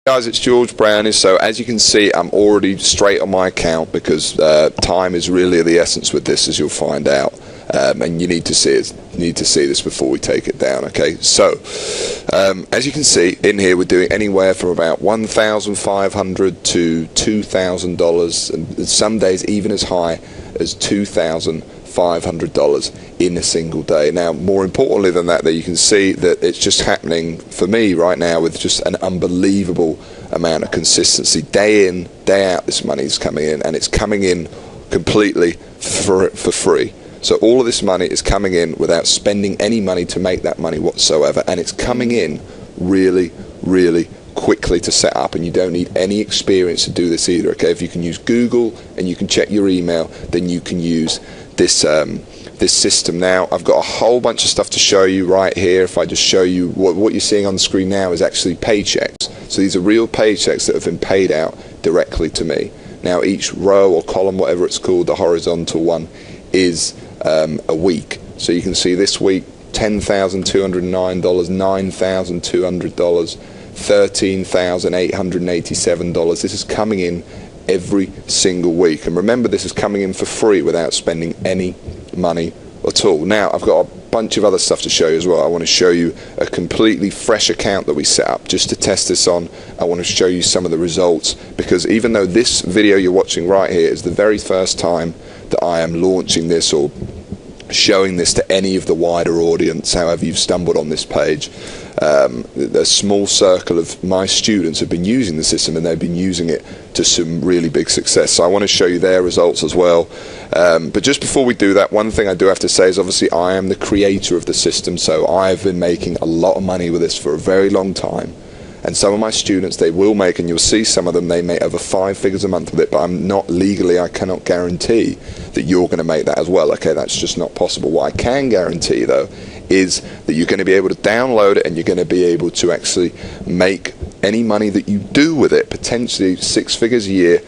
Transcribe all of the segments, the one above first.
Guys, it's George Brownie. So as you can see, I'm already straight on my account because time is really the essence with this, as you'll find out. And you need to see it. You need to see this before we take it down. Okay. So as you can see in here, we're doing anywhere from about $1,500 to $2,000, and some days even as high as $2,500 in a single day. Now, more importantly than that, you can see that it's just happening for me right now with just an unbelievable amount of consistency. Day in, day out, this money is coming in, and it's coming in completely for free. So all of this money is coming in without spending any money to make that money whatsoever, and it's coming in really, really quickly to set up, and you don't need any experience to do this either. Okay, if you can use Google and you can check your email, then you can use this this system. Now, I've got a whole bunch of stuff to show you right here. If I just show you what you're seeing on the screen now is actually paychecks. So these are real paychecks that have been paid out directly to me. Now, each row or column, whatever it's called, the horizontal one, is a week. So you can see this week, $10,209, $9,200, $13,887. This is coming in every single week. And remember, this is coming in for free without spending any money at all. Now, I've got a bunch of other stuff to show you as well. I want to show you a completely fresh account that we set up just to test this on. I want to show you some of the results, because even though this video you're watching right here is the very first time that I am launching this or showing this to any of the wider audience, however you've stumbled on this page, a small circle of my students have been using the system, and they've been using it to some really big success. So I want to show you their results as well. But just before we do that, one thing I do have to say is obviously I am the creator of the system, so I've been making a lot of money with this for a very long time. And some of my students, they will make, and you'll see some of them, they make over 5 figures a month with it, but I'm not legally, I cannot guarantee that you're going to make that as well. Okay, that's just not possible. What I can guarantee, though, is that you're going to be able to download it, and you're going to be able to actually make any money that you do with it, potentially 6 figures a year,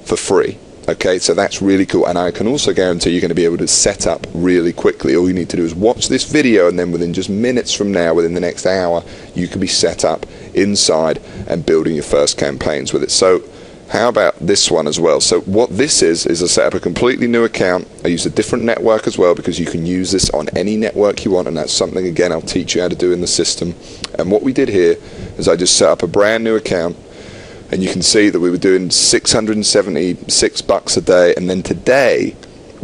for free. Okay, so that's really cool, and I can also guarantee you're going to be able to set up really quickly. All you need to do is watch this video, and then within just minutes from now, within the next hour, you can be set up inside and building your first campaigns with it. So how about this one as well? So what this is I set up a completely new account. I use a different network as well, because you can use this on any network you want, and that's something, again, I'll teach you how to do in the system. And what we did here is I just set up a brand new account, and you can see that we were doing $676 a day, and then today,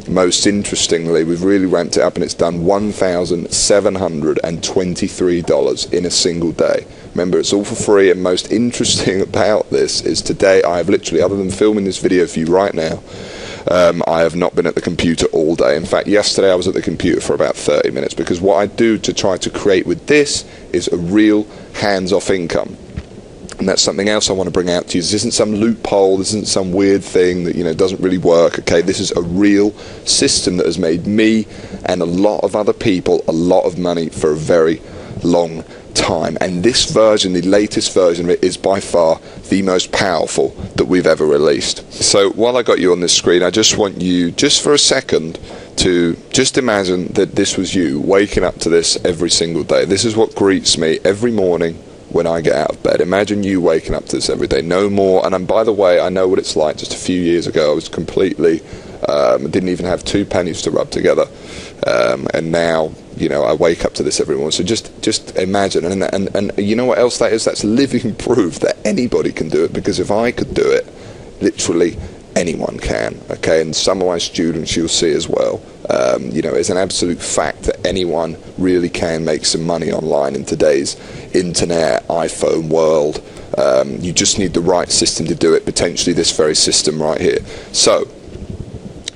most interestingly, we've really ramped it up, and it's done $1,723 in a single day. Remember, it's all for free, and most interesting about this is today I have literally, other than filming this video for you right now, I have not been at the computer all day. In fact, yesterday I was at the computer for about 30 minutes, because what I do to try to create with this is a real hands-off income. And that's something else I want to bring out to you. This isn't some loophole, this isn't some weird thing that, doesn't really work. Okay, this is a real system that has made me and a lot of other people a lot of money for a very long time. And this version, the latest version of it, is by far the most powerful that we've ever released. So while I got you on this screen, I just want you, just for a second, to just imagine that this was you waking up to this every single day. This is what greets me every morning when I get out of bed. Imagine you waking up to this every day, no more. And by the way, I know what it's like. Just a few years ago, I was completely, didn't even have 2 pennies to rub together. And now, I wake up to this every morning. So just imagine. And you know what else that is? That's living proof that anybody can do it, because if I could do it, literally anyone can. Okay, and some of my students you'll see as well. It's an absolute fact that anyone really can make some money online in today's internet, iPhone world. You just need the right system to do it, potentially this very system right here. So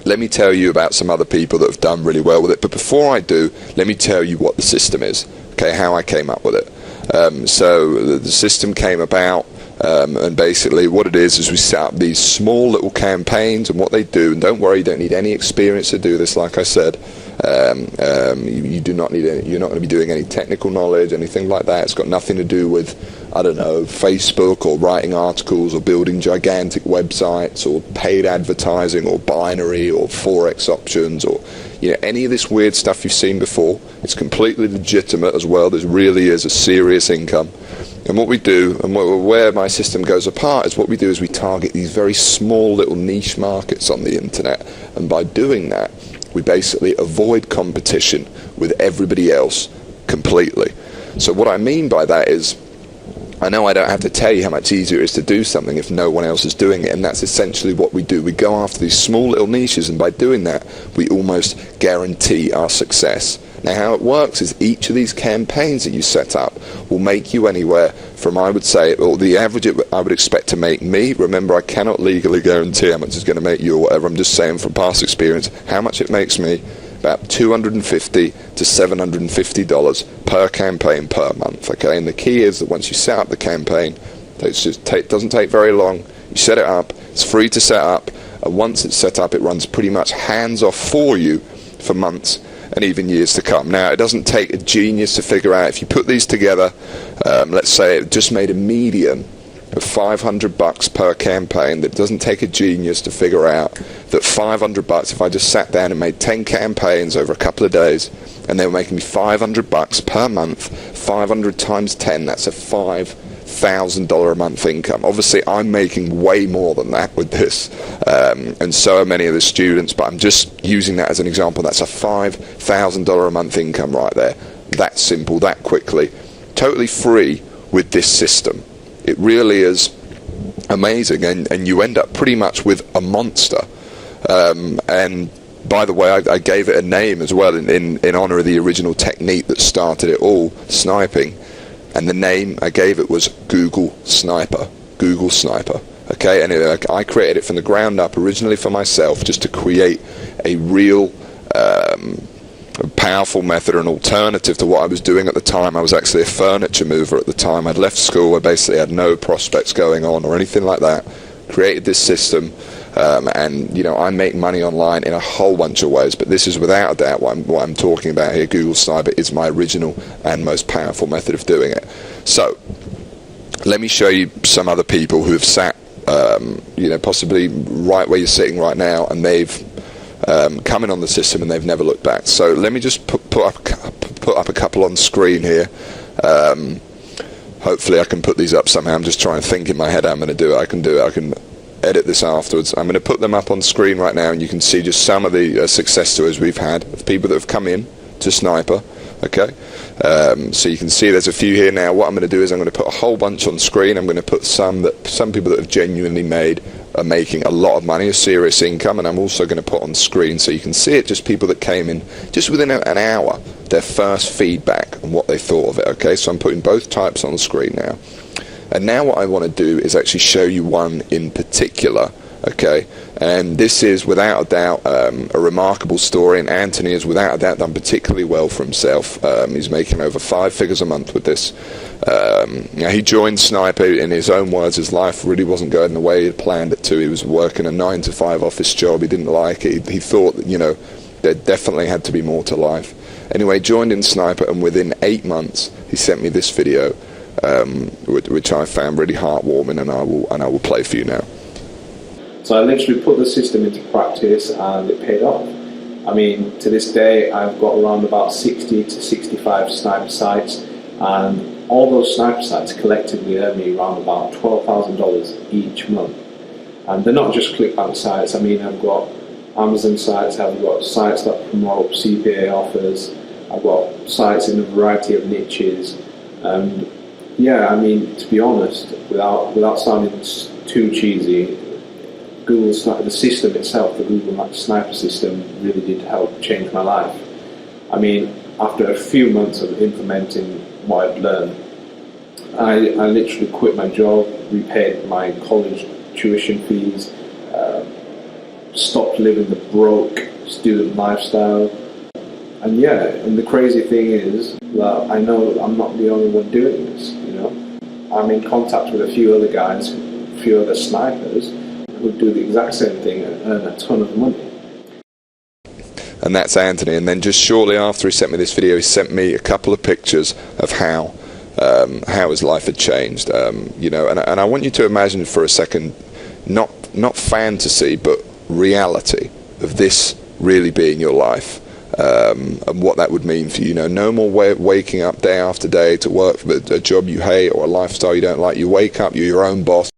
let me tell you about some other people that have done really well with it. But before I do, let me tell you what the system is, okay, how I came up with it. So the system came about, and basically what it is we set up these small little campaigns, and what they do, and don't worry, you don't need any experience to do this, like I said. You do not need any, you're not going to be doing any technical knowledge, anything like that. It's got nothing to do with, I don't know, Facebook or writing articles or building gigantic websites or paid advertising or binary or forex options or any of this weird stuff you've seen before. It's completely legitimate as well. There really is a serious income. And what we do, and where my system goes apart, is what we do is we target these very small little niche markets on the internet. And by doing that, we basically avoid competition with everybody else completely. So what I mean by that is, I know I don't have to tell you how much easier it is to do something if no one else is doing it, and that's essentially what we do. We go after these small little niches, and by doing that, we almost guarantee our success. Now, how it works is each of these campaigns that you set up will make you anywhere from, I would say, or the average I would expect to make me. Remember, I cannot legally guarantee how much it's going to make you or whatever. I'm just saying from past experience how much it makes me. About $250 to $750 per campaign per month. Okay, and the key is that once you set up the campaign, it doesn't take very long. You set it up. It's free to set up, and once it's set up, it runs pretty much hands off for you for months and even years to come. Now, it doesn't take a genius to figure out if you put these together. Let's say it just made a median of $500 per campaign. That doesn't take a genius to figure out that $500, if I just sat down and made 10 campaigns over a couple of days, and they were making me $500 per month, 500 times 10, that's a $5,000 a month income. Obviously, I'm making way more than that with this, and so are many of the students, but I'm just using that as an example. That's a $5,000 a month income right there. That simple, that quickly. Totally free with this system. It really is amazing, and you end up pretty much with a monster. And by the way, I gave it a name as well in honor of the original technique that started it all, sniping. And the name I gave it was Google Sniper. Google Sniper. Okay, and I created it from the ground up originally for myself, just to create a real powerful method, an alternative to what I was doing at the time. I was actually a furniture mover at the time. I'd left school. I basically had no prospects going on or anything like that. Created this system, and I make money online in a whole bunch of ways, but this is without a doubt what I'm talking about here. Google Sniper is my original and most powerful method of doing it. So let me show you some other people who have sat possibly right where you're sitting right now, and they've come in on the system and they've never looked back. So let me just put up a couple on screen here. Hopefully I can put these up somehow. I'm just trying to think in my head how I'm going to do it. I can do it. I can edit this afterwards. I'm going to put them up on screen right now, and you can see just some of the success stories we've had of people that have come in to Sniper. Okay, so you can see there's a few here now. What I'm going to do is I'm going to put a whole bunch on screen. I'm going to put some people that have genuinely are making a lot of money, a serious income, and I'm also going to put on screen so you can see it, just people that came in just within an hour, their first feedback and what they thought of it. Okay, so I'm putting both types on screen now. And now what I want to do is actually show you one in particular. Okay, and this is without a doubt a remarkable story, and Anthony has without a doubt done particularly well for himself. He's making over 5 figures a month with this. He joined Sniper, in his own words, his life really wasn't going the way he had planned it to. He was working a 9-to-5 office job. He didn't like it. He thought that, there definitely had to be more to life. Anyway, joined in Sniper, and within 8 months he sent me this video, which I found really heartwarming, and I will play for you now. So I literally put the system into practice, and it paid off. I mean, to this day, I've got around about 60 to 65 Sniper sites, and all those Sniper sites collectively earn me around about $12,000 each month. And they're not just ClickBank sites. I mean, I've got Amazon sites, I've got sites that promote CPA offers, I've got sites in a variety of niches. And yeah, I mean, to be honest, without sounding too cheesy, Google Sniper, the system itself, the Google Sniper system, really did help change my life. I mean, after a few months of implementing what I'd learned, I literally quit my job, repaid my college tuition fees, stopped living the broke student lifestyle. And yeah, and the crazy thing is that I know I'm not the only one doing this, I'm in contact with a few other guys, a few other snipers, who do the exact same thing and earn a ton of money. And that's Anthony. And then just shortly after he sent me this video, he sent me a couple of pictures of how his life had changed. And I want you to imagine for a second, not fantasy, but reality of this really being your life. and what that would mean for you. No more waking up day after day to work for a job you hate or a lifestyle you don't like. You wake up, you're your own boss.